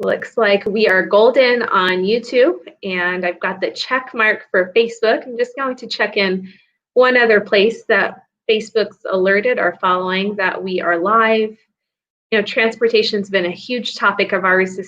Looks like we are golden on YouTube, and I've got the check mark for Facebook. I'm just going to check in one other place that Facebook's alerted or following that we are live. You know, transportation's been a huge topic of ours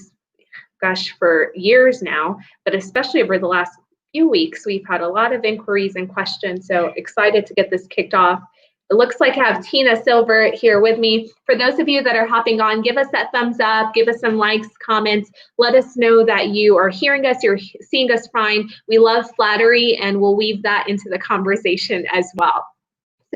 for years now, but especially over the last few weeks, we've had a lot of inquiries and questions. So excited to get this kicked off. It looks like I have Tina Silver here with me. For those of you that are hopping on, give us that thumbs up, give us some likes, comments. Let us know that you are hearing us, you're seeing us fine. We love flattery, and we'll weave that into the conversation as well.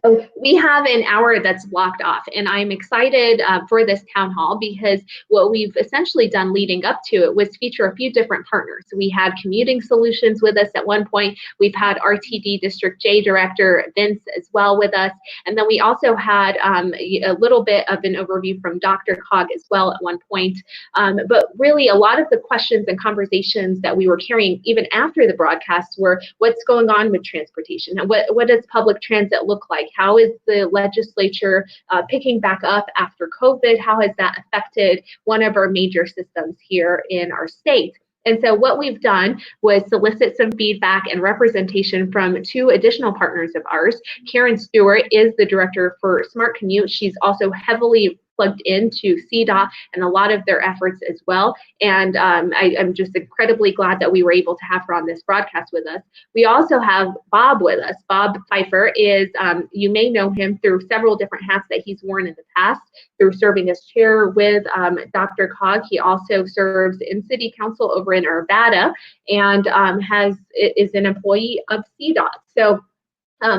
So we have an hour that's blocked off, and I'm excited for this town hall because what we've essentially done leading up to it was feature a few different partners. We had Commuting Solutions with us at one point. We've had RTD District J Director Vince as well with us. And then we also had a little bit of an overview from DRCOG as well at one point. But really a lot of the questions and conversations that we were carrying even after the broadcast were what's going on with transportation? And what does public transit look like? How is the legislature picking back up after COVID? How has that affected one of our major systems here in our state? And so what we've done was solicit some feedback and representation from two additional partners of ours. Karen Stewart is the director for Smart Commute. She's also heavily plugged into CDOT and a lot of their efforts as well. And I'm just incredibly glad that we were able to have her on this broadcast with us. We also have Bob with us. Bob Pfeiffer is, you may know him through several different hats that he's worn in the past, through serving as chair with DRCOG. He also serves in city council over in Arvada and is an employee of CDOT. So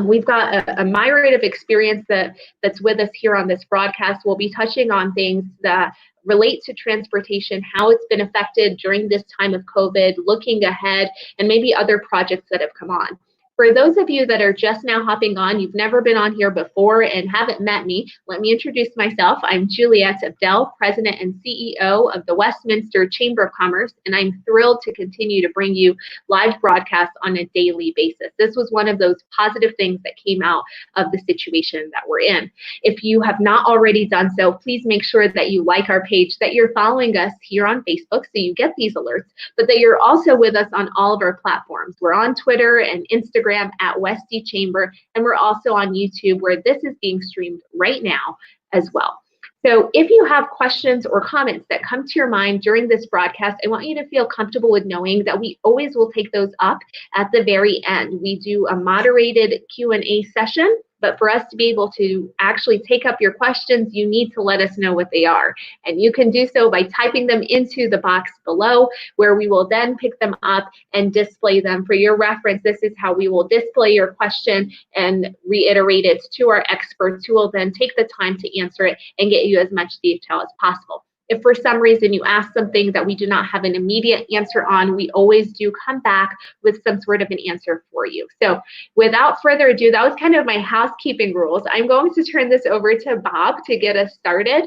we've got a myriad of experience that's with us here on this broadcast. We'll be touching on things that relate to transportation, how it's been affected during this time of COVID, looking ahead, and maybe other projects that have come on. For those of you that are just now hopping on, you've never been on here before and haven't met me, let me introduce myself. I'm Juliette Abdel, President and CEO of the Westminster Chamber of Commerce, and I'm thrilled to continue to bring you live broadcasts on a daily basis. This was one of those positive things that came out of the situation that we're in. If you have not already done so, please make sure that you like our page, that you're following us here on Facebook so you get these alerts, but that you're also with us on all of our platforms. We're on Twitter and Instagram at Westy Chamber, and we're also on YouTube where this is being streamed right now as well. So if you have questions or comments that come to your mind during this broadcast, I want you to feel comfortable with knowing that we always will take those up at the very end. We do a moderated Q&A session, but for us to be able to actually take up your questions, you need to let us know what they are. And you can do so by typing them into the box below, where we will then pick them up and display them. For your reference, this is how we will display your question and reiterate it to our experts, who will then take the time to answer it and get you as much detail as possible. If for some reason you ask something that we do not have an immediate answer on, we always do come back with some sort of an answer for you. So without further ado, that was kind of my housekeeping rules. I'm going to turn this over to Bob to get us started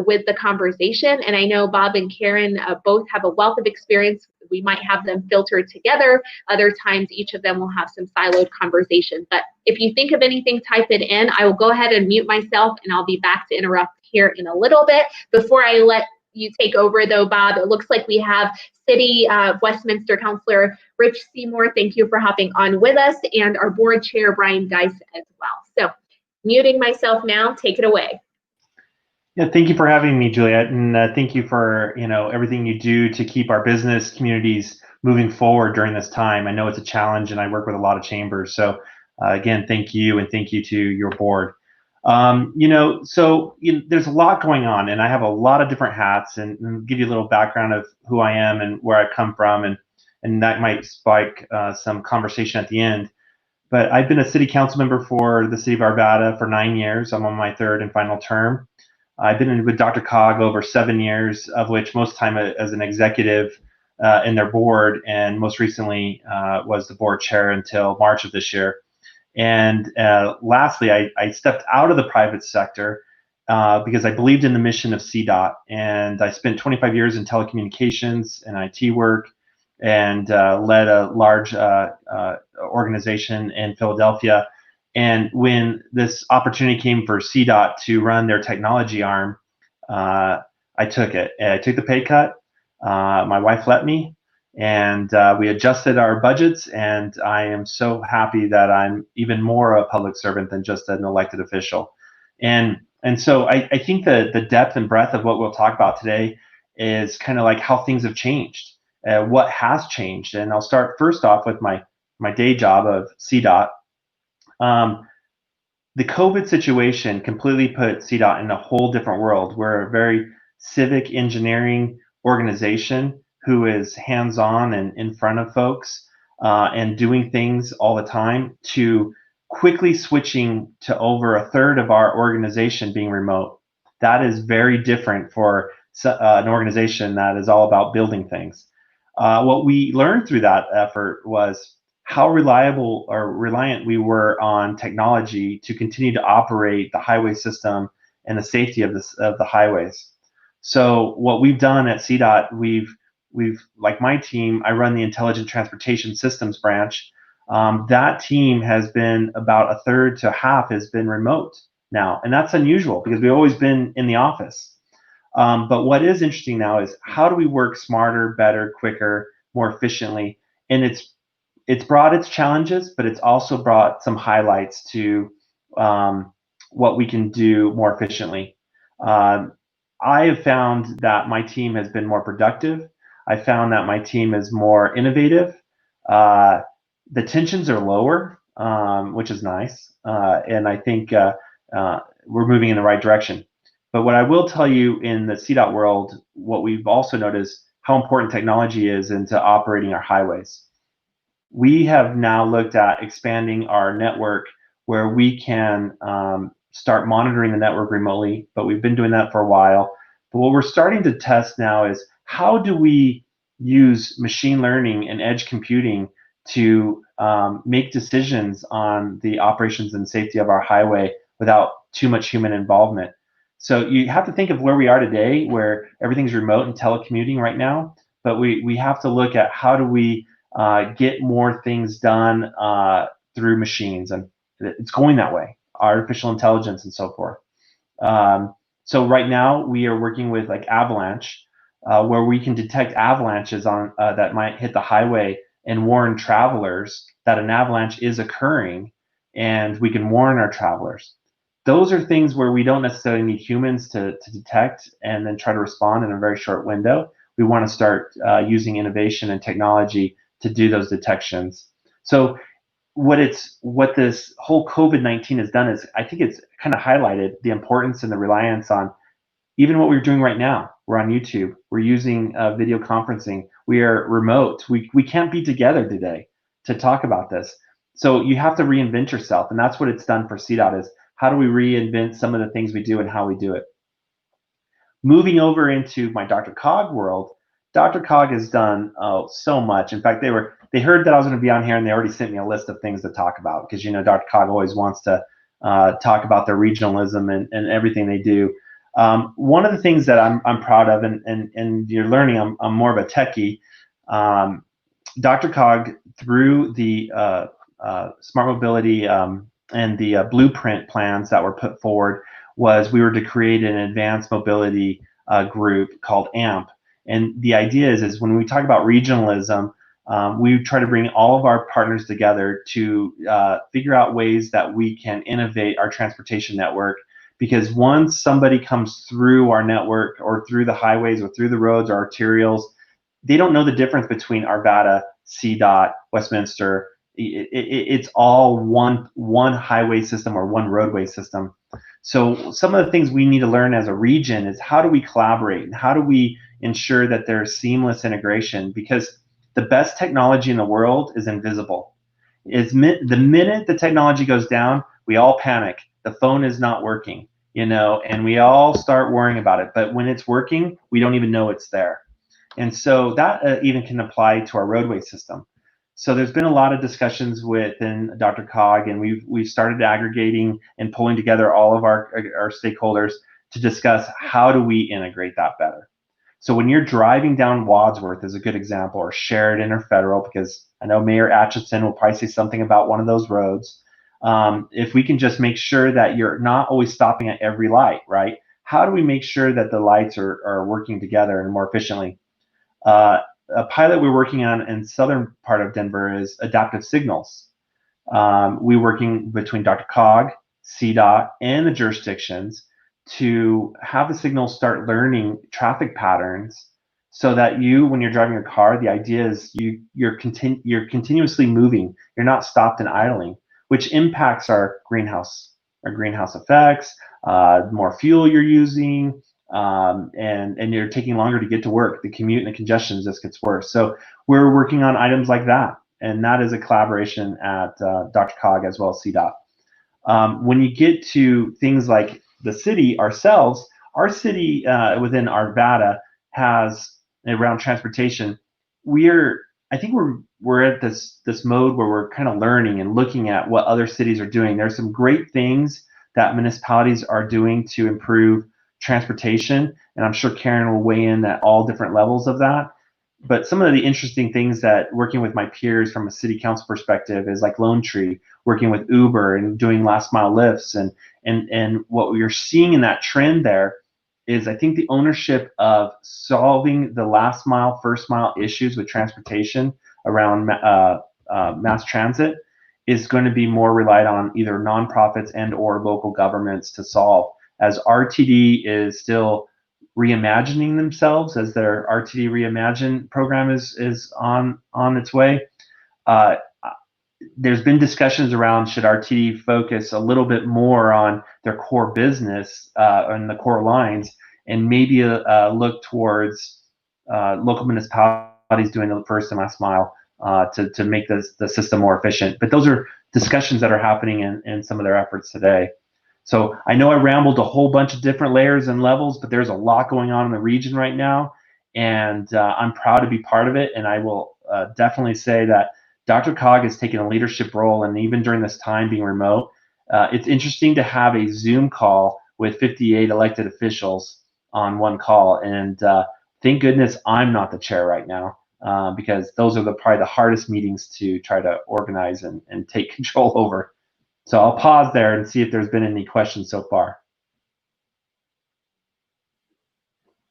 with the conversation. And I know Bob and Karen both have a wealth of experience. We might have them filtered together. Other times, each of them will have some siloed conversation. But if you think of anything, type it in. I will go ahead and mute myself, and I'll be back to interrupt here in a little bit. Before I let you take over, though, Bob, it looks like we have City Westminster Councilor Rich Seymour. Thank you for hopping on with us, and our board chair, Brian Dice, as well. So muting myself now. Take it away. Yeah, thank you for having me, Juliette, and thank you for everything you do to keep our business communities moving forward during this time. I know it's a challenge, and I work with a lot of chambers. So again, thank you, and thank you to your board. There's a lot going on, and I have a lot of different hats, and give you a little background of who I am and where I come from, and that might spike some conversation at the end. But I've been a city council member for the city of Arvada for 9 years. I'm on my third and final term. I've been with DRCOG over 7 years, of which most time as an executive in their board, and most recently was the board chair until March of this year. And lastly, I stepped out of the private sector because I believed in the mission of CDOT, and I spent 25 years in telecommunications and IT work, and led a large organization in Philadelphia. And when this opportunity came for CDOT to run their technology arm, I took it. I took the pay cut. My wife let me, and we adjusted our budgets, and I am so happy that I'm even more a public servant than just an elected official. And so I think the depth and breadth of what we'll talk about today is kind of like how things have changed, what has changed. And I'll start first off with my day job of CDOT. The COVID situation completely put CDOT in a whole different world. We're a very civic engineering organization who is hands-on and in front of folks and doing things all the time, to quickly switching to over a third of our organization being remote. That is very different for an organization that is all about building things. What we learned through that effort was how reliable or reliant we were on technology to continue to operate the highway system and the safety of the highways. So what we've done at CDOT, we've like my team, I run the Intelligent Transportation Systems branch. That team has been about a third to half has been remote now, and that's unusual because we've always been in the office. But what is interesting now is how do we work smarter, better, quicker, more efficiently? And it's brought its challenges, but it's also brought some highlights to what we can do more efficiently. I have found that my team has been more productive. I found that my team is more innovative. The tensions are lower, which is nice, and I think we're moving in the right direction. But what I will tell you in the CDOT world, what we've also noticed how important technology is into operating our highways. We have now looked at expanding our network where we can start monitoring the network remotely, but we've been doing that for a while. But what we're starting to test now is how do we use machine learning and edge computing to make decisions on the operations and safety of our highway without too much human involvement. So you have to think of where we are today, where everything's remote and telecommuting right now, but we have to look at how do we get more things done through machines, and it's going that way, artificial intelligence and so forth. So right now we are working with like Avalanche, where we can detect avalanches on that might hit the highway and warn travelers that an avalanche is occurring, and we can warn our travelers. Those are things where we don't necessarily need humans to detect and then try to respond in a very short window. We want to start using innovation and technology to do those detections. So what this whole COVID-19 has done is I think it's kind of highlighted the importance and the reliance on even what we're doing right now. We're on YouTube. We're using video conferencing. We are remote. We can't be together today to talk about this. So you have to reinvent yourself, and that's what it's done for CDOT is how do we reinvent some of the things we do and how we do it. Moving over into my DRCOG world, DRCOG has done so much. In fact, they heard that I was going to be on here, and they already sent me a list of things to talk about because DRCOG always wants to talk about their regionalism and everything they do. One of the things that I'm proud of, and you're learning, I'm more of a techie. DRCOG, through the smart mobility and the blueprint plans that were put forward, was we were to create an advanced mobility group called AMP. And the idea is when we talk about regionalism, we try to bring all of our partners together to figure out ways that we can innovate our transportation network. Because once somebody comes through our network or through the highways or through the roads or arterials, they don't know the difference between Arvada, CDOT, Westminster. It's all one highway system or one roadway system. So some of the things we need to learn as a region is how do we collaborate and how do we ensure that there's seamless integration, because the best technology in the world is invisible. The minute the technology goes down, we all panic. The phone is not working, and we all start worrying about it. But when it's working, we don't even know it's there. And so that even can apply to our roadway system. So there's been a lot of discussions within DRCOG, and we've started aggregating and pulling together all of our stakeholders to discuss how do we integrate that better. So when you're driving down Wadsworth is a good example, or Sheridan or Federal, because I know Mayor Atchison will probably say something about one of those roads. If we can just make sure that you're not always stopping at every light, right? How do we make sure that the lights are working together and more efficiently? A pilot we're working on in southern part of Denver is adaptive signals. We're working between DRCOG, CDOT, and the jurisdictions to have the signals start learning traffic patterns, so that when you're driving your car, the idea is you're continuously moving. You're not stopped and idling, which impacts our greenhouse effects, more fuel you're using, and you're taking longer to get to work. The commute and the congestion just gets worse. So we're working on items like that, and that is a collaboration at DRCOG as well as CDOT. When you get to things like the city ourselves, our city within Arvada has, around transportation, I think we're at this mode where we're kind of learning and looking at what other cities are doing. There's some great things that municipalities are doing to improve transportation, and I'm sure Karen will weigh in at all different levels of that. But some of the interesting things that working with my peers from a city council perspective is like Lone Tree, working with Uber and doing last mile lifts, and what we're seeing in that trend there is, I think, the ownership of solving the last mile, first mile issues with transportation around mass transit is going to be more relied on either nonprofits and or local governments to solve, as RTD is still reimagining themselves, as their RTD Reimagine program is on its way. There's been discussions around, should RTD focus a little bit more on their core business and the core lines, and maybe look towards local municipalities doing the first and last mile to make the system more efficient. But those are discussions that are happening in some of their efforts today. So I know I rambled a whole bunch of different layers and levels, but there's a lot going on in the region right now, and I'm proud to be part of it. And I will definitely say that DRCOG has taken a leadership role, and even during this time being remote, it's interesting to have a Zoom call with 58 elected officials on one call. And thank goodness I'm not the chair right now, because those are probably the hardest meetings to try to organize and take control over. So I'll pause there and see if there's been any questions so far.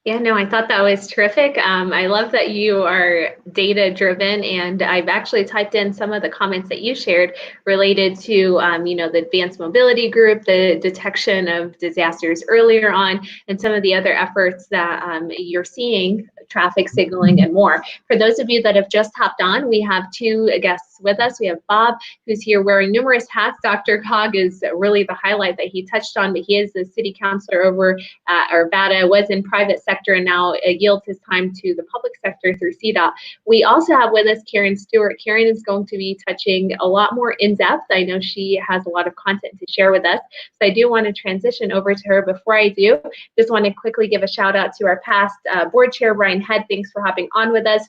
Yeah, no, I thought that was terrific. I love that you are data driven, and I've actually typed in some of the comments that you shared related to, the advanced mobility group, the detection of disasters earlier on, and some of the other efforts that you're seeing, traffic signaling and more. For those of you that have just hopped on, we have two guests with us. We have Bob, who's here wearing numerous hats. DRCOG is really the highlight that he touched on, but he is the city councilor over Arvada, was in private sector, and now yields his time to the public sector through CDOT. We also have with us Karen Stewart. Karen is going to be touching a lot more in depth. I know she has a lot of content to share with us, so I do want to transition over to her. Before I do, just want to quickly give a shout out to our past board chair, Brian Head. Thanks for hopping on with us.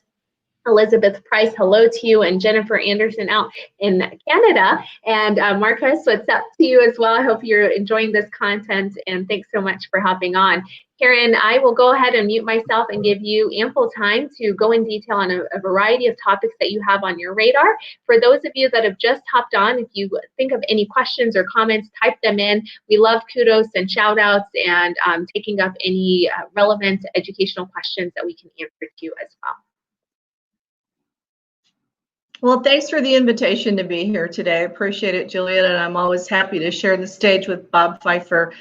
Elizabeth Price, hello to you, and Jennifer Anderson out in Canada. And Marcus, what's up to you as well? I hope you're enjoying this content, and thanks so much for hopping on. Karen, I will go ahead and mute myself and give you ample time to go in detail on a variety of topics that you have on your radar. For those of you that have just hopped on, if you think of any questions or comments, type them in. We love kudos and shout outs, and taking up any relevant educational questions that we can answer to you as well. Well, thanks for the invitation to be here today. I appreciate it, Juliet, and I'm always happy to share the stage with Bob Pfeiffer.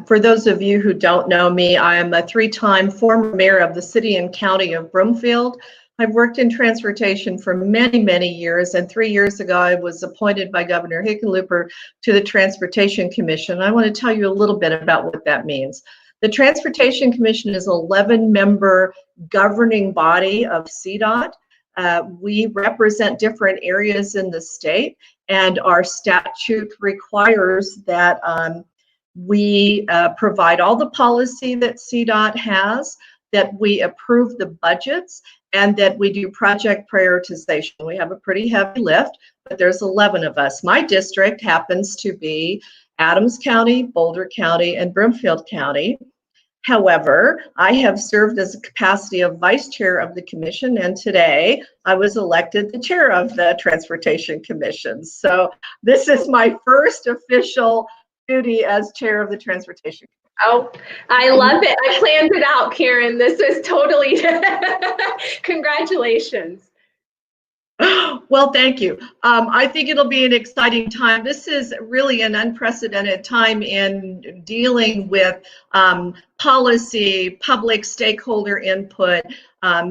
For those of you who don't know me, I am a 3-time former mayor of the city and county of Broomfield. I've worked in transportation for many, many years, and 3 years ago I was appointed by Governor Hickenlooper to the Transportation Commission. I want to tell you a little bit about what that means. The Transportation Commission is an 11-member governing body of CDOT. We represent different areas in the state, and our statute requires that we provide all the policy that CDOT has, that we approve the budgets, and that we do project prioritization. We have a pretty heavy lift, but there's 11 of us. My district happens to be Adams County, Boulder County, and Broomfield County. However, I have served as a capacity of vice chair of the commission, and today I was elected the chair of the Transportation Commission. So this is my first official duty as chair of the Transportation Commission. Oh, I love it. I planned it out, Karen. This was totally Congratulations. Well, thank you. I think it'll be an exciting time. This is really an unprecedented time in dealing with policy, public stakeholder input,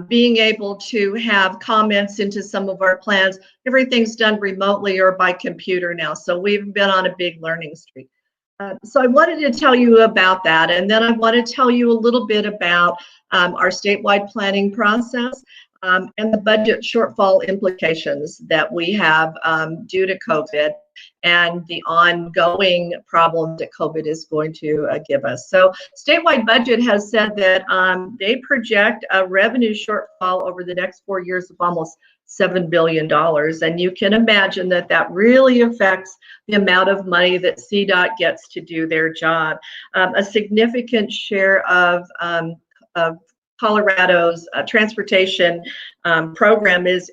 being able to have comments into some of our plans. Everything's done remotely or by computer now, so we've been on a big learning streak. So I wanted to tell you about that, and then I want to tell you a little bit about our statewide planning process. And the budget shortfall implications that we have due to COVID and the ongoing problems that COVID is going to give us. So statewide budget has said that they project a revenue shortfall over the next 4 years of almost $7 billion. And you can imagine that that really affects the amount of money that CDOT gets to do their job. A significant share of Colorado's transportation program is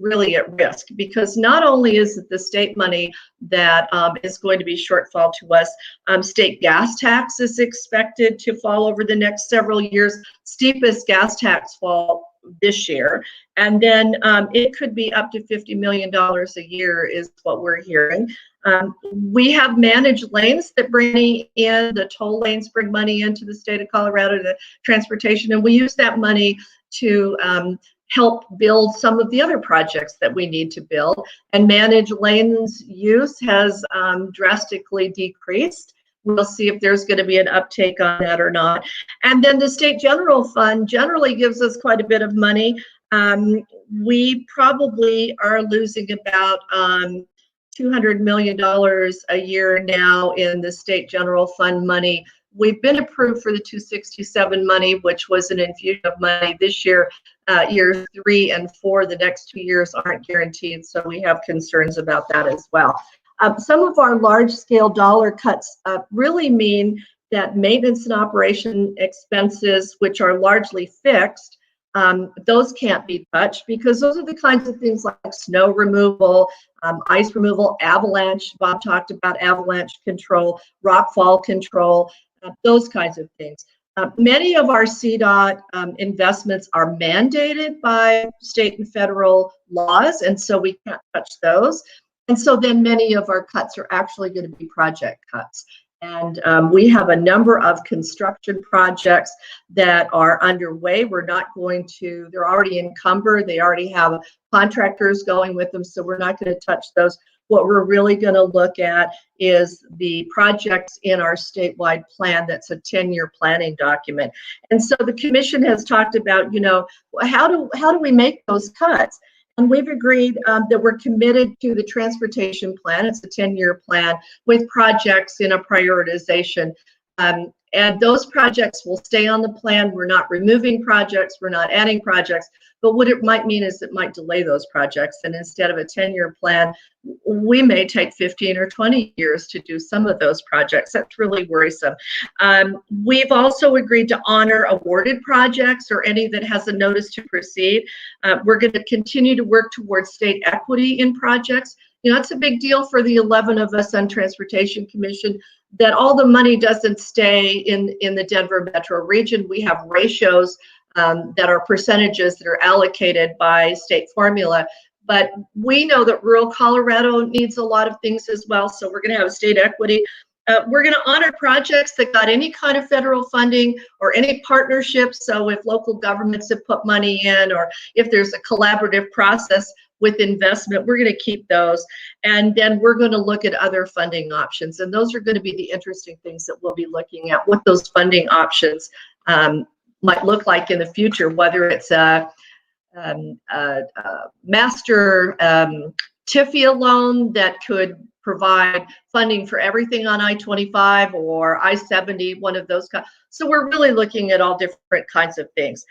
really at risk, because not only is it the state money that is going to be shortfall to us, state gas tax is expected to fall over the next several years, steepest gas tax fall this year, and then it could be up to $50 million a year is what we're hearing. We have managed lanes that bring money in, the toll lanes bring money into the state of Colorado, the transportation, and we use that money to help build some of the other projects that we need to build. And managed lanes use has drastically decreased. We'll see if there's going to be an uptake on that or not. And then the state general fund generally gives us quite a bit of money. We probably are losing about $200 million a year now in the state general fund money. We've been approved for the 267 money, which was an infusion of money this year. Year 3 and 4, the next 2 years aren't guaranteed, so we have concerns about that as well. Some of our large-scale dollar cuts really mean that maintenance and operation expenses, which are largely fixed, those can't be touched, because those are the kinds of things like snow removal, ice removal, avalanche. Bob talked about avalanche control, rockfall control, those kinds of things. Many of our CDOT investments are mandated by state and federal laws, and so we can't touch those. And so then many of our cuts are actually going to be project cuts. And we have a number of construction projects that are underway. We're not going to, they're already encumbered. They already have contractors going with them, so we're not going to touch those. What we're really going to look at is the projects in our statewide plan. That's a 10-year planning document. And so the commission has talked about, you know, how do we make those cuts? And we've agreed that we're committed to the transportation plan. It's a 10-year plan with projects in a prioritization. And those projects will stay on the plan. We're not removing projects. We're not adding projects. But what it might mean is it might delay those projects. And instead of a 10-year plan, we may take 15 or 20 years to do some of those projects. That's really worrisome. We've also agreed to honor awarded projects or any that has a notice to proceed. We're going to continue to work towards state equity in projects. You know, it's a big deal for the 11 of us on Transportation Commission that all the money doesn't stay in the Denver metro region. We have ratios that are percentages that are allocated by state formula. But we know that rural Colorado needs a lot of things as well, so we're going to have state equity. We're going to honor projects that got any kind of federal funding or any partnerships. So if local governments have put money in, or if there's a collaborative process with investment, we're going to keep those. And then we're going to look at other funding options. And those are going to be the interesting things that we'll be looking at, what those funding options might look like in the future, whether it's a master TIFIA loan that could provide funding for everything on I-25 or I-70, one of those kinds. So we're really looking at all different kinds of things.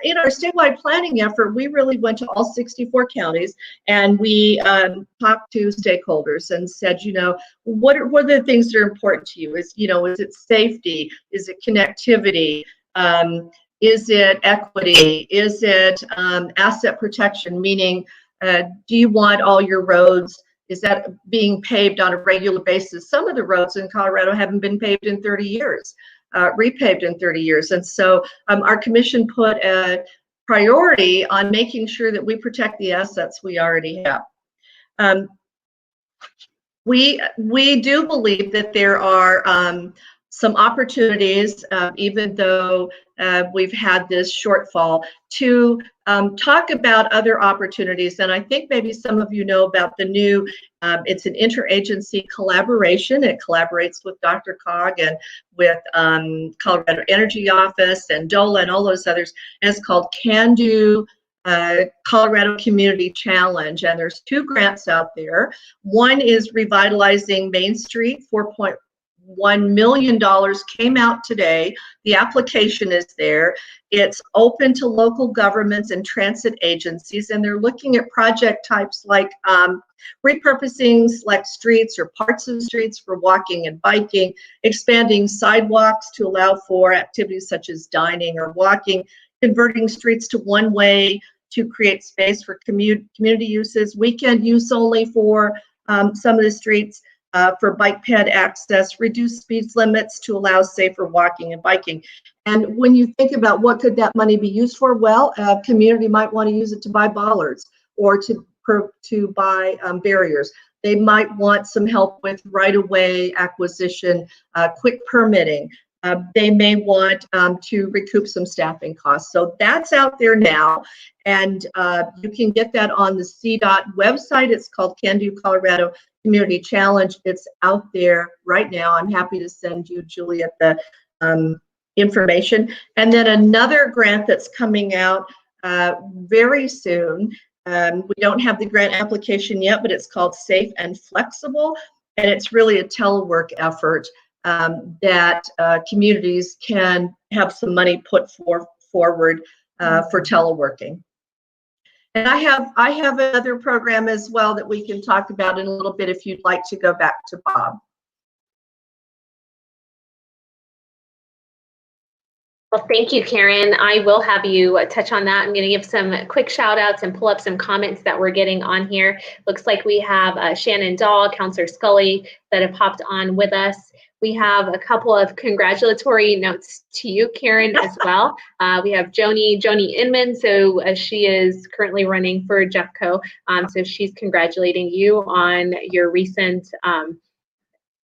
In our statewide planning effort, we really went to all 64 counties and we talked to stakeholders and said, you know, what are the things that are important to you? Is it safety? Is it connectivity? Is it equity? Is it asset protection? Meaning, do you want all your roads? Is that being paved on a regular basis? Some of the roads in Colorado haven't been paved in 30 years, repaved in 30 years. And so our commission put a priority on making sure that we protect the assets we already have. We do believe that there are some opportunities, even though we've had this shortfall, to talk about other opportunities. And I think maybe some of you know about the new, it's an interagency collaboration. It collaborates with DRCOG and with Colorado Energy Office and DOLA and all those others. And it's called CANDO Colorado Community Challenge, and there's 2 grants out there. One is revitalizing Main Street. $4.1 million came out today. The application is there. It's open to local governments and transit agencies, and they're looking at project types like repurposing select streets or parts of streets for walking and biking, expanding sidewalks to allow for activities such as dining or walking, converting streets to one-way to create space for community uses, weekend use only for some of the streets, for bike ped access, reduce speed limits to allow safer walking and biking. And when you think about what could that money be used for, well, a community might want to use it to buy bollards or to buy barriers. They might want some help with right-of-way acquisition, quick permitting. They may want to recoup some staffing costs. So that's out there now, and you can get that on the CDOT website. It's called CANDO Colorado Community Challenge. It's out there right now. I'm happy to send you, Juliet, the information. And then another grant that's coming out very soon. We don't have the grant application yet, but it's called Safe and Flexible, and it's really a telework effort that communities can have some money put forward for teleworking. And I have another program as well that we can talk about in a little bit if you'd like to go back to Bob. Well, thank you, Karen. I will have you touch on that. I'm going to give some quick shout outs and pull up some comments that we're getting on here. Looks like we have Shannon Dahl, Counselor Scully that have hopped on with us. We have a couple of congratulatory notes to you, Karen, as well. We have Joni Inman, so she is currently running for Jeffco. So she's congratulating you on your recent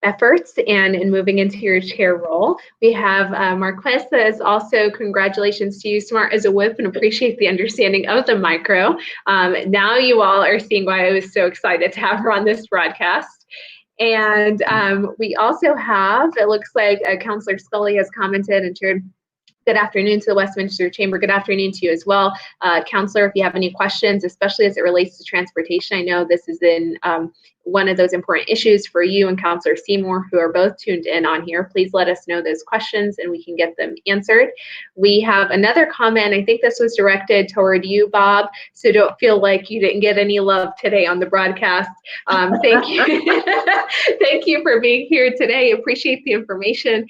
efforts and in moving into your chair role. We have Marquez says also congratulations to you, smart as a whip, and appreciate the understanding of the micro. Now you all are seeing why I was so excited to have her on this broadcast. And we also have, it looks like Counselor Scully has commented and shared, good afternoon to the Westminster Chamber. Good afternoon to you as well. Counselor, if you have any questions, especially as it relates to transportation, I know this is in one of those important issues for you and Counselor Seymour, who are both tuned in on here. Please let us know those questions and we can get them answered. We have another comment. I think this was directed toward you, Bob, so don't feel like you didn't get any love today on the broadcast. Thank you. Thank you for being here today. Appreciate the information.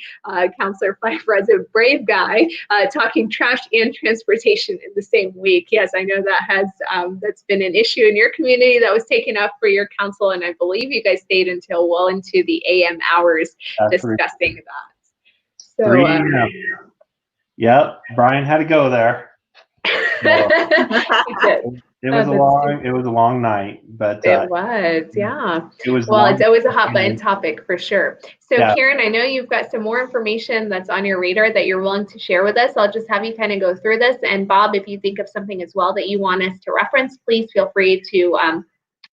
Counselor Pfeiffer is a brave guy, talking trash and transportation in the same week. Yes, I know that has that's been an issue in your community that was taken up for your council, and I believe you guys stayed until well into the AM hours discussing that. So, yep, Brian had to go there. It was a long night, but it was, yeah. It was well, it's always a hot button topic for sure. So yeah. Karen, I know you've got some more information that's on your radar that you're willing to share with us. I'll just have you kind of go through this. And Bob, if you think of something as well that you want us to reference, please feel free to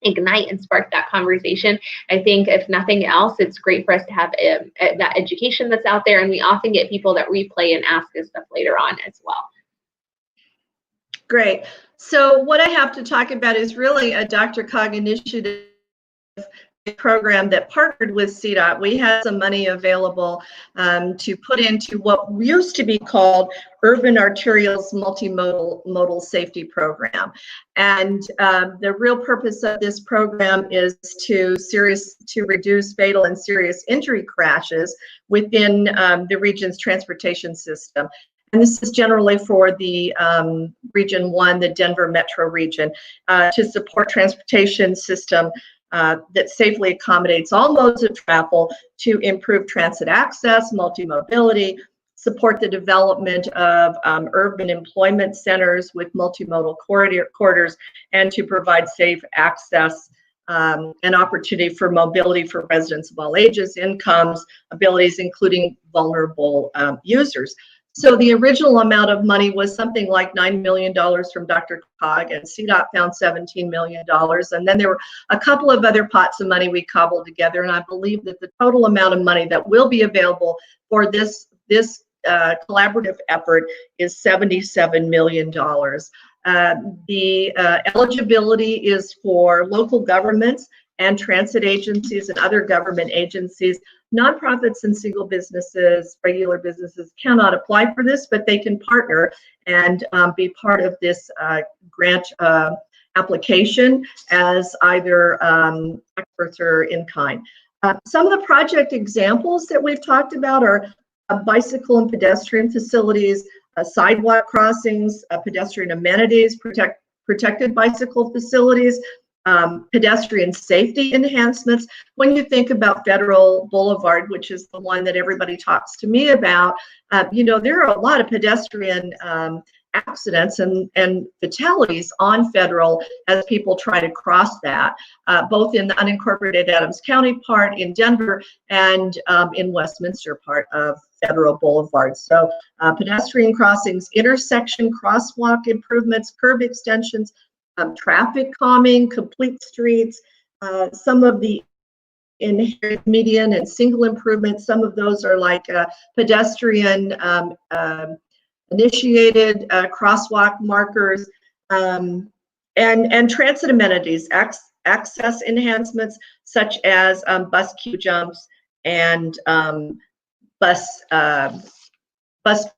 ignite and spark that conversation. I think if nothing else, it's great for us to have that education that's out there, and we often get people that replay and ask us stuff later on as well. Great. So what I have to talk about is really a DRCOG initiative program that partnered with CDOT. We had some money available to put into what used to be called Urban Arterials Multimodal Safety Program. And the real purpose of this program is to reduce fatal and serious injury crashes within the region's transportation system. And this is generally for the Region 1, the Denver metro region, to support transportation system that safely accommodates all modes of travel to improve transit access, multimodality, support the development of urban employment centers with multimodal corridors, and to provide safe access and opportunity for mobility for residents of all ages, incomes, abilities, including vulnerable users. So the original amount of money was something like $9 million from DRCOG, and CDOT found $17 million. And then there were a couple of other pots of money we cobbled together. And I believe that the total amount of money that will be available for this collaborative effort is $77 million. The eligibility is for local governments and transit agencies and other government agencies. Nonprofits and single businesses, regular businesses cannot apply for this, but they can partner and be part of this grant application as either experts or in kind. Some of the project examples that we've talked about are bicycle and pedestrian facilities, sidewalk crossings, pedestrian amenities, protected bicycle facilities, pedestrian safety enhancements. When you think about Federal Boulevard, which is the one that everybody talks to me about, you know, there are a lot of pedestrian accidents and fatalities on Federal as people try to cross that, both in the unincorporated Adams County part in Denver and in Westminster part of Federal Boulevard. So pedestrian crossings, intersection crosswalk improvements, curb extensions, traffic calming, complete streets, some of the inherent median and single improvements. Some of those are like pedestrian initiated crosswalk markers, and transit amenities, access enhancements such as bus queue jumps and bus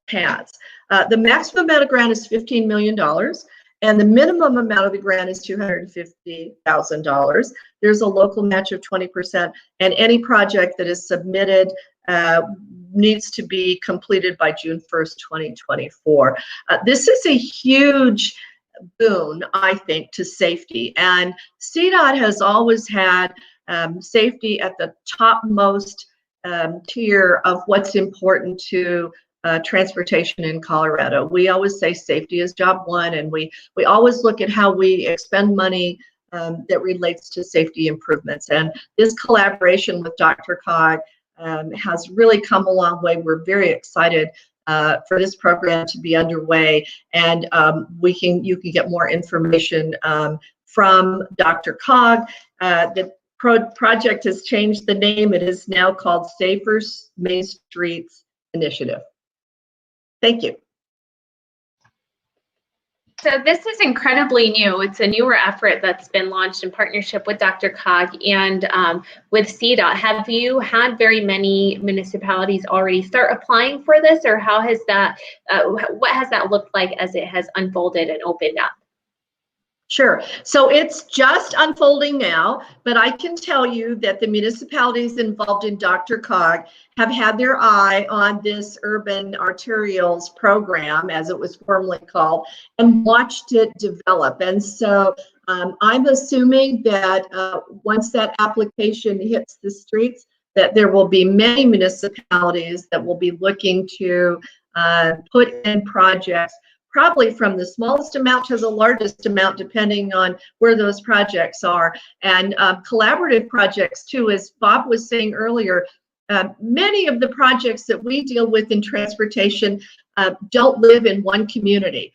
paths. The maximum amount of grant is $15 million. And the minimum amount of the grant is $250,000. There's a local match of 20%, and any project that is submitted needs to be completed by June 1st, 2024. This is a huge boon, I think, to safety. And CDOT has always had safety at the topmost tier of what's important to transportation in Colorado. We always say safety is job one, and we always look at how we expend money that relates to safety improvements. And this collaboration with DRCOG has really come a long way. We're very excited for this program to be underway, and you can get more information from DRCOG. The project has changed the name. It is now called Safer Main Streets Initiative. Thank you. So this is incredibly new. It's a newer effort that's been launched in partnership with DRCOG and with CDOT. Have you had very many municipalities already start applying for this, or how has that, what has that looked like as it has unfolded and opened up? Sure. So it's just unfolding now, but I can tell you that the municipalities involved in DRCOG have had their eye on this urban arterials program, as it was formerly called, and watched it develop. And so I'm assuming that once that application hits the streets, that there will be many municipalities that will be looking to put in projects, probably from the smallest amount to the largest amount, depending on where those projects are. And collaborative projects too, as Bob was saying earlier, many of the projects that we deal with in transportation don't live in one community.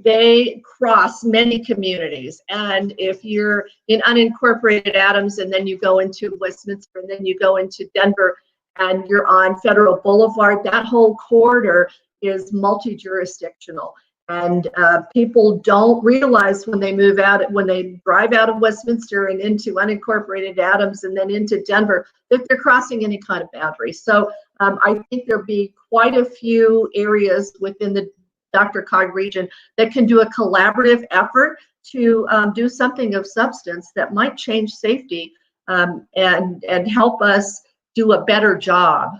They cross many communities. And if you're in unincorporated Adams and then you go into Westminster and then you go into Denver and you're on Federal Boulevard, that whole corridor is multi-jurisdictional, and people don't realize when they move out, when they drive out of Westminster and into unincorporated Adams and then into Denver, that they're crossing any kind of boundary. So I think there'll be quite a few areas within the DRCOG region that can do a collaborative effort to do something of substance that might change safety and help us do a better job.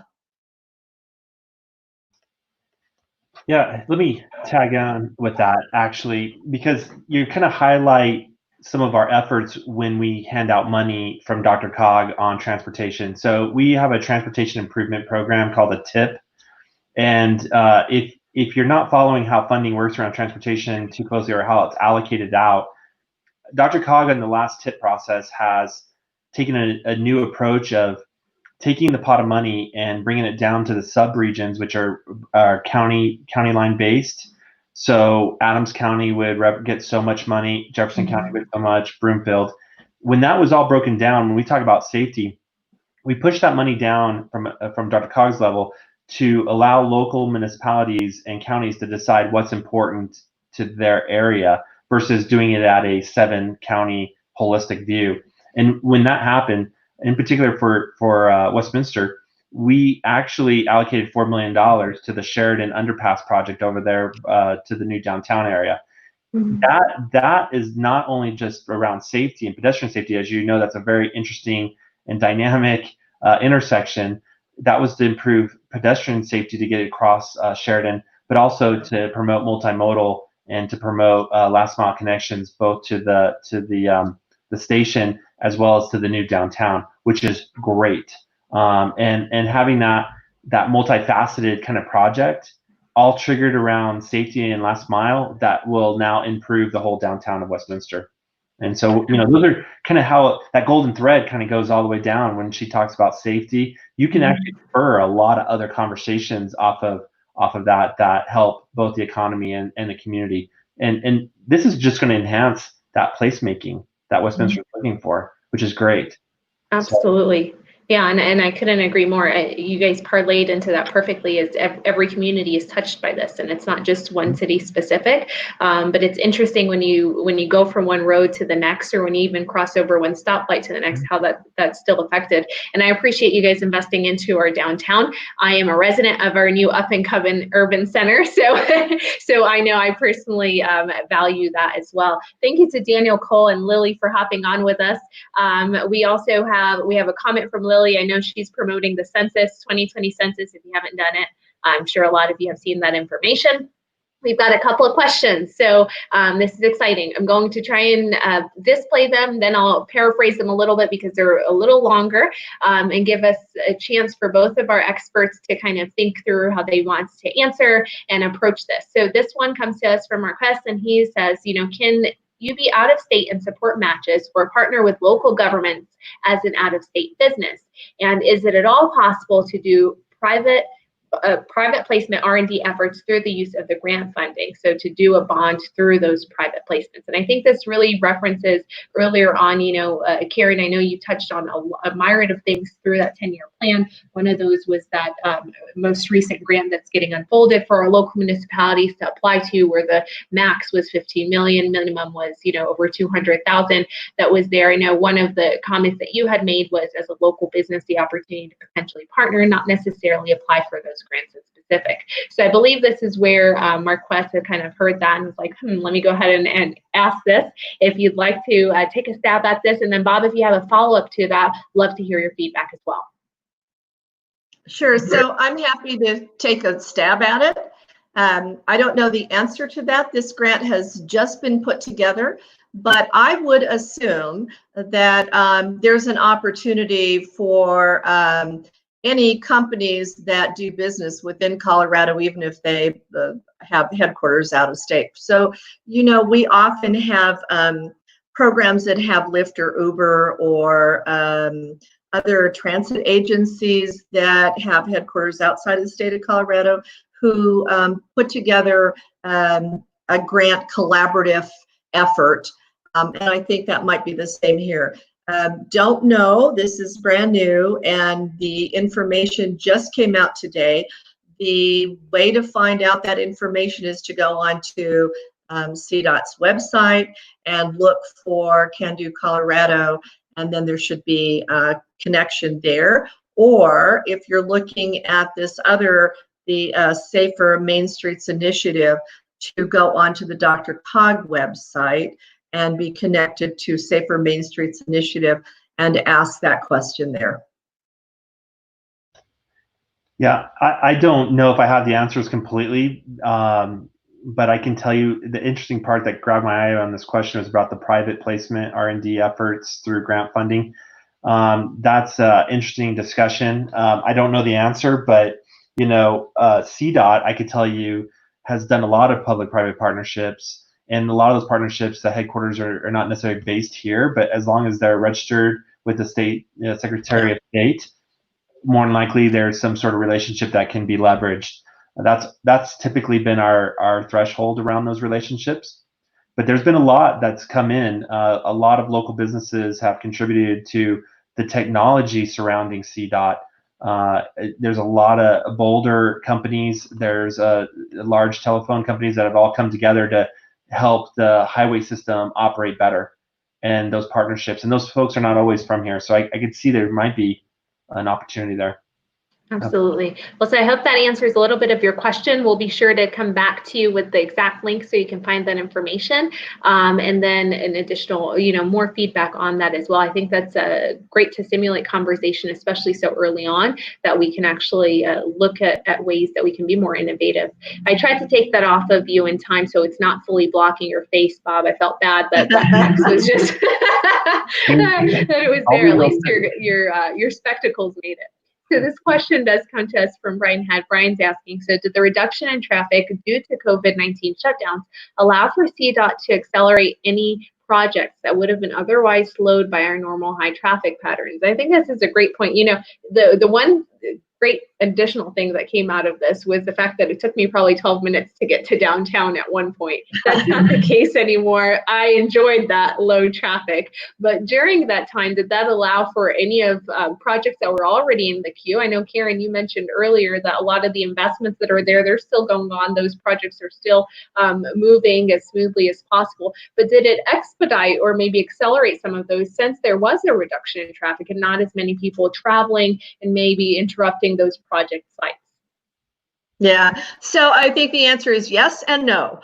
Yeah, let me tag on with that, actually, because you kind of highlight some of our efforts when we hand out money from DRCOG on transportation. So we have a transportation improvement program called a TIP, And if you're not following how funding works around transportation too closely, or how it's allocated out, DRCOG in the last TIP process has taken a new approach of taking the pot of money and bringing it down to the sub-regions, which are county line based. So Adams County would get so much money, Jefferson County would so much, Broomfield. When that was all broken down, when we talk about safety, we pushed that money down from DRCOG's level to allow local municipalities and counties to decide what's important to their area versus doing it at a 7-county holistic view. And when that happened, in particular for Westminster, we actually allocated $4 million to the Sheridan Underpass project over there to the new downtown area. Mm-hmm. That is not only just around safety and pedestrian safety, as you know, that's a very interesting and dynamic intersection. That was to improve pedestrian safety to get across Sheridan, but also to promote multimodal and to promote last mile connections both to the station as well as to the new downtown, which is great. And having that multifaceted kind of project all triggered around safety and last mile, that will now improve the whole downtown of Westminster. And so, those are kind of how that golden thread kind of goes all the way down. When she talks about safety, you can actually spur a lot of other conversations off of that help both the economy and the community. And this is just going to enhance that placemaking that Westminster is looking for, which is great. Absolutely. Yeah, and I couldn't agree more. You guys parlayed into that perfectly. As every community is touched by this, and it's not just one city specific. But it's interesting when you go from one road to the next, or when you even cross over one stoplight to the next, how that's still affected. And I appreciate you guys investing into our downtown. I am a resident of our new up and coming urban center, so I know I personally value that as well. Thank you to Daniel Cole and Lily for hopping on with us. We also have a comment from Lily. I know she's promoting the census, 2020 census. If you haven't done it, I'm sure a lot of you have seen that information. We've got a couple of questions, so this is exciting. I'm going to try and display them, then I'll paraphrase them a little bit because they're a little longer, and give us a chance for both of our experts to kind of think through how they want to answer and approach this. So this one comes to us from Marquez, and he says, can you be out of state and support matches or partner with local governments as an out of state business? And is it at all possible to do private placement R&D efforts through the use of the grant funding? So to do a bond through those private placements. And I think this really references earlier on, Karen, I know you touched on a myriad of things through that 10-year plan. One of those was that most recent grant that's getting unfolded for our local municipalities to apply to, where the max was 15 million, minimum was, over 200,000 that was there. I know one of the comments that you had made was, as a local business, the opportunity to potentially partner, not necessarily apply for those grants in specific. So I believe this is where Marquez had kind of heard that and was like, let me go ahead and ask this. If you'd like to take a stab at this, and then Bob, if you have a follow-up to that, love to hear your feedback as well. Sure. So I'm happy to take a stab at it. I don't know the answer to that. This grant has just been put together, but I would assume that there's an opportunity for any companies that do business within Colorado, even if they have headquarters out of state. So, we often have programs that have Lyft or Uber or other transit agencies that have headquarters outside of the state of Colorado who put together a grant collaborative effort. And I think that might be the same here. Don't know, this is brand new and the information just came out today. The way to find out that information is to go on to CDOT's website and look for Can Do Colorado, and then there should be a connection there. Or if you're looking at this other, the Safer Main Streets Initiative, to go onto the DRCOG website and be connected to Safer Main Streets Initiative and ask that question there. Yeah, I don't know if I have the answers completely, but I can tell you the interesting part that grabbed my eye on this question was about the private placement R&D efforts through grant funding. That's an interesting discussion. I don't know the answer, but CDOT, I could tell you, has done a lot of public-private partnerships, and a lot of those partnerships, the headquarters are not necessarily based here, but as long as they're registered with the state Secretary of State, more than likely there's some sort of relationship that can be leveraged. That's typically been our threshold around those relationships. But there's been a lot that's come in. A lot of local businesses have contributed to the technology surrounding CDOT. There's a lot of Boulder companies. There's large telephone companies that have all come together to help the highway system operate better. And those partnerships, and those folks are not always from here. So I could see there might be an opportunity there. Absolutely. Well, so I hope that answers a little bit of your question. We'll be sure to come back to you with the exact link so you can find that information, and then an additional, more feedback on that as well. I think that's great to stimulate conversation, especially so early on, that we can actually look at ways that we can be more innovative. I tried to take that off of you in time so it's not fully blocking your face, Bob. I felt bad that text was just that it was there. At least your spectacles made it. So this question does come to us from Brian Head. Brian's asking, so did the reduction in traffic due to COVID-19 shutdowns allow for CDOT to accelerate any projects that would have been otherwise slowed by our normal high traffic patterns? I think this is a great point. The one great additional thing that came out of this was the fact that it took me probably 12 minutes to get to downtown at one point. That's not the case anymore. I enjoyed that low traffic, but during that time, did that allow for any of projects that were already in the queue? I know, Karen, you mentioned earlier that a lot of the investments that are there, they're still going on. Those projects are still moving as smoothly as possible, but did it expedite or maybe accelerate some of those since there was a reduction in traffic and not as many people traveling and maybe interrupting those project sites? Yeah, so I think the answer is yes and no.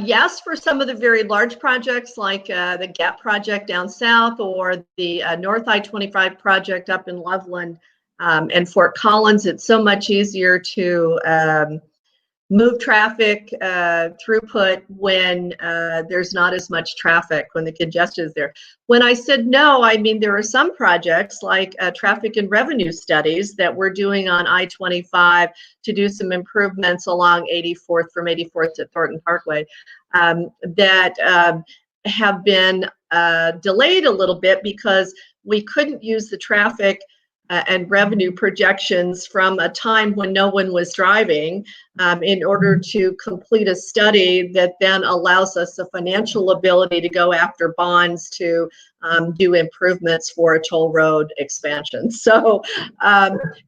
Yes, for some of the very large projects like the GAP project down south, or the North I-25 project up in Loveland and Fort Collins. It's so much easier to move traffic throughput when there's not as much traffic, when the congestion is there. When I said no, I mean there are some projects like traffic and revenue studies that we're doing on I-25 to do some improvements along 84th, from 84th to Thornton Parkway, that have been delayed a little bit because we couldn't use the traffic and revenue projections from a time when no one was driving in order to complete a study that then allows us the financial ability to go after bonds to do improvements for a toll road expansion. So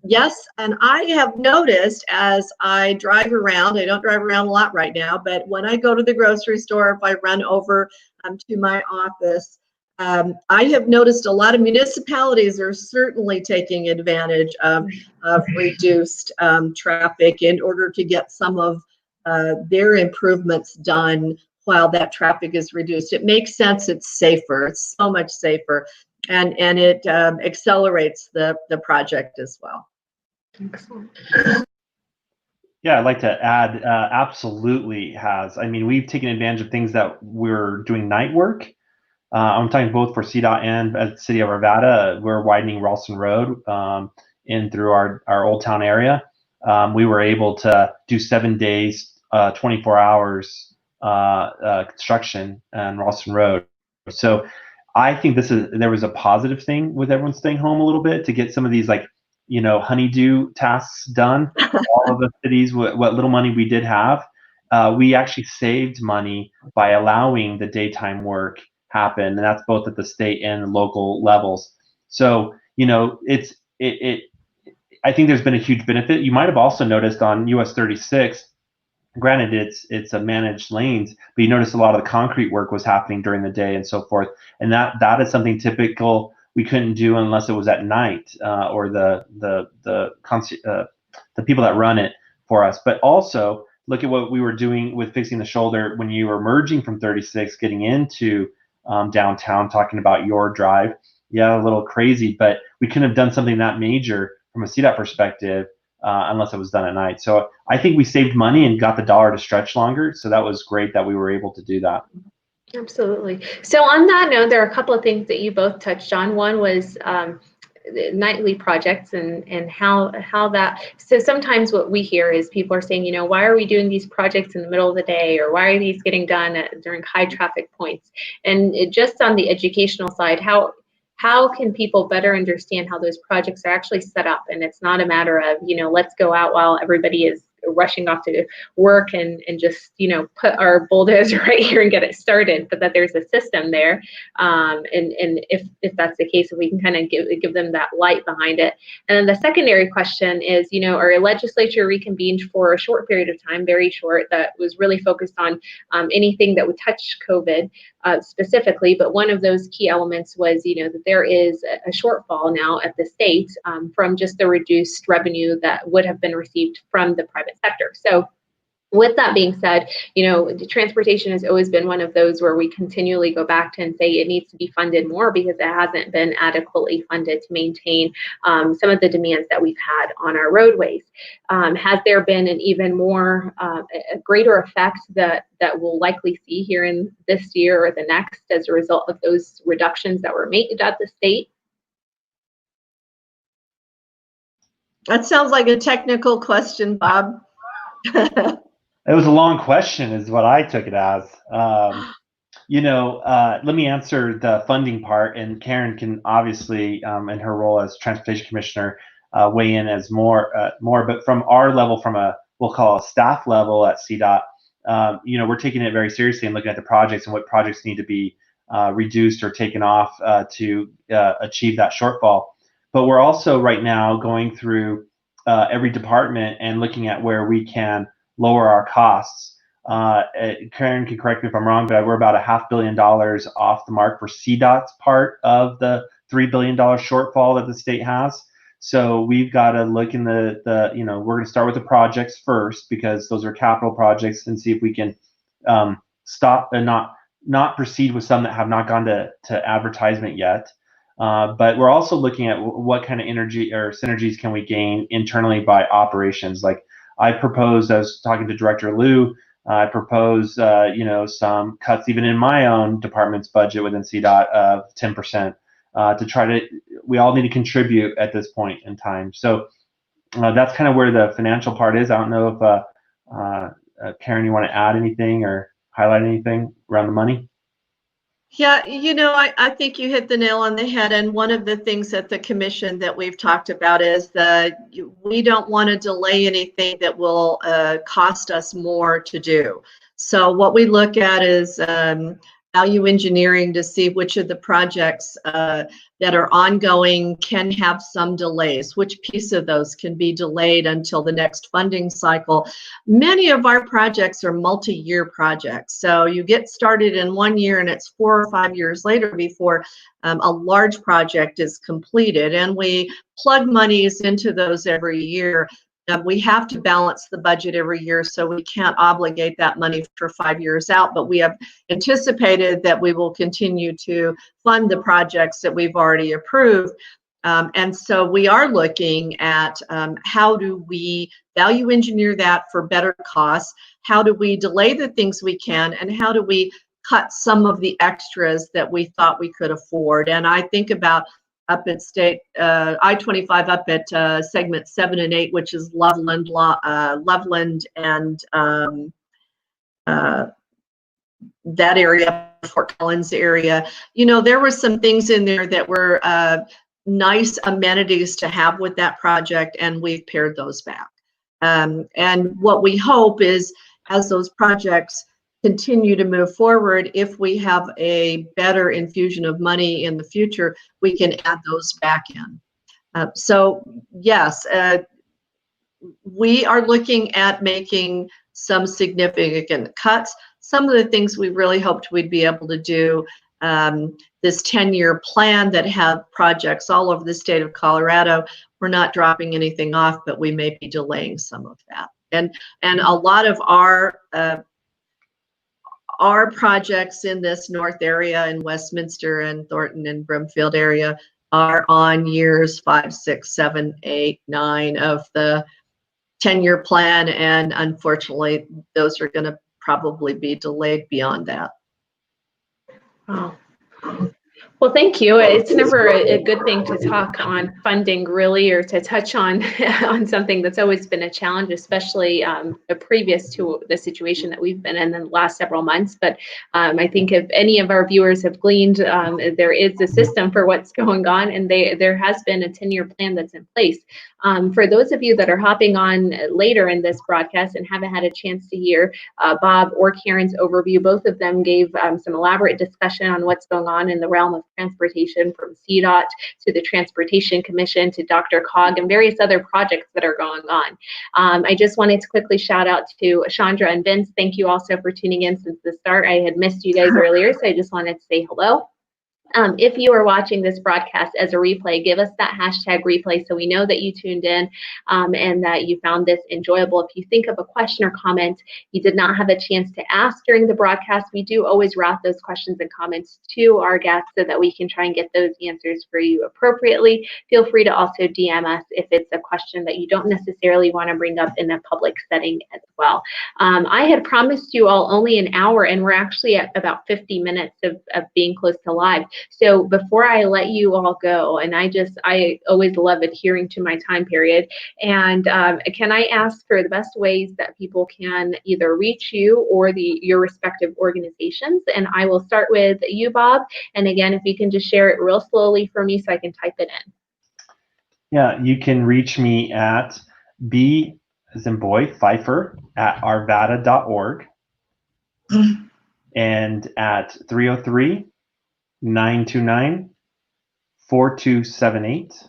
yes, and I have noticed as I drive around, I don't drive around a lot right now, but when I go to the grocery store, if I run over to my office, I have noticed a lot of municipalities are certainly taking advantage of reduced traffic in order to get some of their improvements done while that traffic is reduced. It makes sense. It's safer. It's so much safer, and it accelerates the project as well. Excellent. Yeah, I'd like to add, absolutely has. I mean, we've taken advantage of things that we're doing night work. I'm talking both for CDOT and at the City of Arvada. We're widening Ralston Road in through our Old Town area. We were able to do 7 days, 24 hours construction on Ralston Road. So I think there was a positive thing with everyone staying home a little bit to get some of these honeydew tasks done. All of the cities, what little money we did have, we actually saved money by allowing the daytime work happen, and that's both at the state and local levels. So I think there's been a huge benefit. You might have also noticed on US 36, granted it's a managed lanes, but you notice a lot of the concrete work was happening during the day and so forth, and that is something typical we couldn't do unless it was at night, or the people that run it for us. But also look at what we were doing with fixing the shoulder when you were merging from 36 getting into downtown, talking about your drive. Yeah, a little crazy, but we couldn't have done something that major from a CDOT perspective unless it was done at night. So I think we saved money and got the dollar to stretch longer. So that was great that we were able to do that. Absolutely. So on that note, there are a couple of things that you both touched on. One was nightly projects and how that, so sometimes what we hear is people are saying, why are we doing these projects in the middle of the day, or why are these getting done during high traffic points? And just on the educational side, how can people better understand how those projects are actually set up? And it's not a matter of, let's go out while everybody is rushing off to work and just, put our bulldozer right here and get it started, but that there's a system there. And if that's the case, if we can kind of give them that light behind it. And then the secondary question is, our legislature reconvened for a short period of time, very short, that was really focused on anything that would touch COVID specifically. But one of those key elements was, that there is a shortfall now at the state from just the reduced revenue that would have been received from the private sector. So with that being said, transportation has always been one of those where we continually go back to and say it needs to be funded more because it hasn't been adequately funded to maintain some of the demands that we've had on our roadways. Has there been an even more, a greater effect that we'll likely see here in this year or the next as a result of those reductions that were made at the state? That sounds like a technical question, Bob. It was a long question is what I took it as. Let me answer the funding part, and Karen can obviously, in her role as Transportation Commissioner, weigh in as more. But from our level, we'll call a staff level at CDOT, we're taking it very seriously and looking at the projects and what projects need to be reduced or taken off to achieve that shortfall. But we're also right now going through every department and looking at where we can lower our costs. Karen can correct me if I'm wrong, but we're about $500 million off the mark for CDOT's part of the $3 billion shortfall that the state has. So we've got to look in we're going to start with the projects first because those are capital projects, and see if we can stop and not proceed with some that have not gone to advertisement yet. But we're also looking at what kind of energy or synergies can we gain internally by operations. Like I was talking to Director Liu, I propose, some cuts even in my own department's budget within CDOT of 10% to try to, we all need to contribute at this point in time. So that's kind of where the financial part is. I don't know if, Karen, you want to add anything or highlight anything around the money? Yeah, I think you hit the nail on the head. And one of the things at the commission that we've talked about is that we don't want to delay anything that will cost us more to do. So what we look at is value engineering to see which of the projects that are ongoing can have some delays, which piece of those can be delayed until the next funding cycle. Many of our projects are multi-year projects. So you get started in 1 year and it's 4 or 5 years later before a large project is completed. And we plug monies into those every year. We have to balance the budget every year, so we can't obligate that money for 5 years out, but we have anticipated that we will continue to fund the projects that we've already approved. And so we are looking at how do we value engineer that for better costs, how do we delay the things we can, and how do we cut some of the extras that we thought we could afford. And I think about up at state I-25 up at segment 7 and 8, which is Loveland and that area, Fort Collins area. There were some things in there that were nice amenities to have with that project, and we've pared those back. And what we hope is, as those projects continue to move forward, if we have a better infusion of money in the future, we can add those back in. So yes, we are looking at making some significant cuts. Some of the things we really hoped we'd be able to do, this 10-year plan that have projects all over the state of Colorado, we're not dropping anything off, but we may be delaying some of that. And a lot of our projects in this north area in Westminster and Thornton and Broomfield area are on years 5, 6, 7, 8, 9 of the 10-year plan, and unfortunately those are going to probably be delayed beyond that. Oh. Well, thank you. It's never a good thing to talk on funding, really, or to touch on on something that's always been a challenge, especially previous to the situation that we've been in the last several months. But I think if any of our viewers have gleaned, there is a system for what's going on, and there has been a 10-year plan that's in place. For those of you that are hopping on later in this broadcast and haven't had a chance to hear Bob or Karen's overview, both of them gave some elaborate discussion on what's going on in the realm of transportation, from CDOT to the Transportation Commission to DRCOG and various other projects that are going on. I just wanted to quickly shout out to Chandra and Vince. Thank you also for tuning in since the start. I had missed you guys earlier, so I just wanted to say hello. If you are watching this broadcast as a replay, give us that hashtag replay so we know that you tuned in and that you found this enjoyable. If you think of a question or comment you did not have a chance to ask during the broadcast, we do always route those questions and comments to our guests so that we can try and get those answers for you appropriately. Feel free to also DM us if it's a question that you don't necessarily want to bring up in a public setting as well. I had promised you all only an hour, and we're actually at about 50 minutes of being close to live. So before I let you all go, and I always love adhering to my time period, and can I ask for the best ways that people can either reach you or your respective organizations? And I will start with you, Bob. And again, if you can just share it real slowly for me so I can type it in. Yeah, you can reach me at B as in boy, Pfeiffer at arvada.org and at 303-929-4278.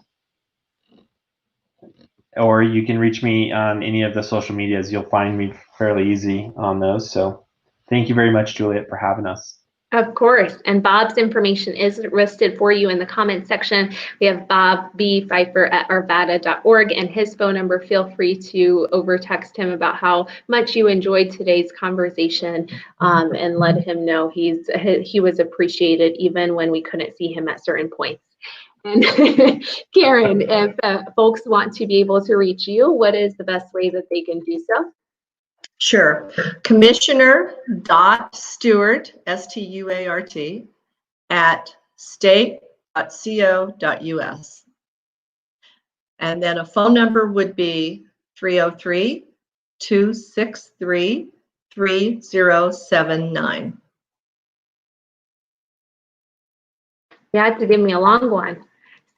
Or you can reach me on any of the social medias. You'll find me fairly easy on those. So thank you very much, Juliet, for having us. Of course. And Bob's information is listed for you in the comment section. We have Bob B. Pfeiffer at arvada.org and his phone number. Feel free to over text him about how much you enjoyed today's conversation and let him know he was appreciated even when we couldn't see him at certain points. And Karen, if folks want to be able to reach you, what is the best way that they can do so? Sure. Commissioner.Stuart, S-T-U-A-R-T, at state.co.us. And then a phone number would be 303-263-3079. You had to give me a long one.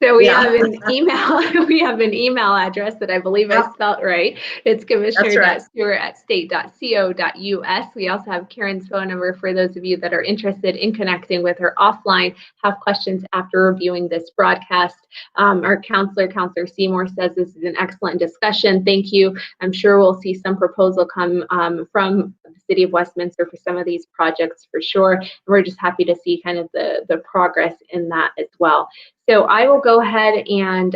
So we have an email. We have an email address that I believe I spelled right. It's commissioner.stewart@state.co.us. We also have Karen's phone number for those of you that are interested in connecting with her offline, have questions after reviewing this broadcast. Our Counselor Seymour, says this is an excellent discussion. Thank you. I'm sure we'll see some proposal come from the City of Westminster for some of these projects for sure. And we're just happy to see kind of the progress in that as well. So I will go ahead and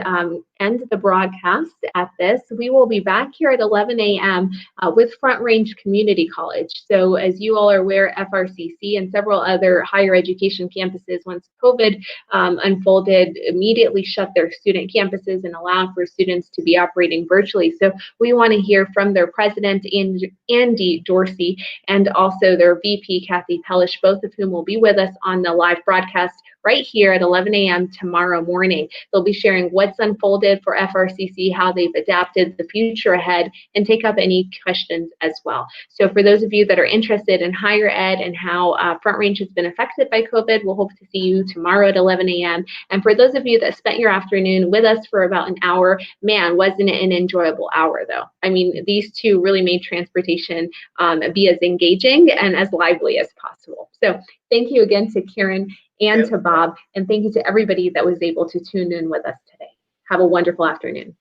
end the broadcast at this. We will be back here at 11 a.m. With Front Range Community College. So as you all are aware, FRCC and several other higher education campuses, once COVID unfolded, immediately shut their student campuses and allowed for students to be operating virtually. So we want to hear from their president, Andy Dorsey, and also their VP, Kathy Pellish, both of whom will be with us on the live broadcast right here at 11 a.m. tomorrow morning. They'll be sharing what's unfolded for FRCC, how they've adapted, the future ahead, and take up any questions as well. So for those of you that are interested in higher ed and how Front Range has been affected by COVID, we'll hope to see you tomorrow at 11 a.m. And for those of you that spent your afternoon with us for about an hour, man, wasn't it an enjoyable hour though? I mean, these two really made transportation be as engaging and as lively as possible. So thank you again to Karen and to Bob, and thank you to everybody that was able to tune in with us today. Have a wonderful afternoon.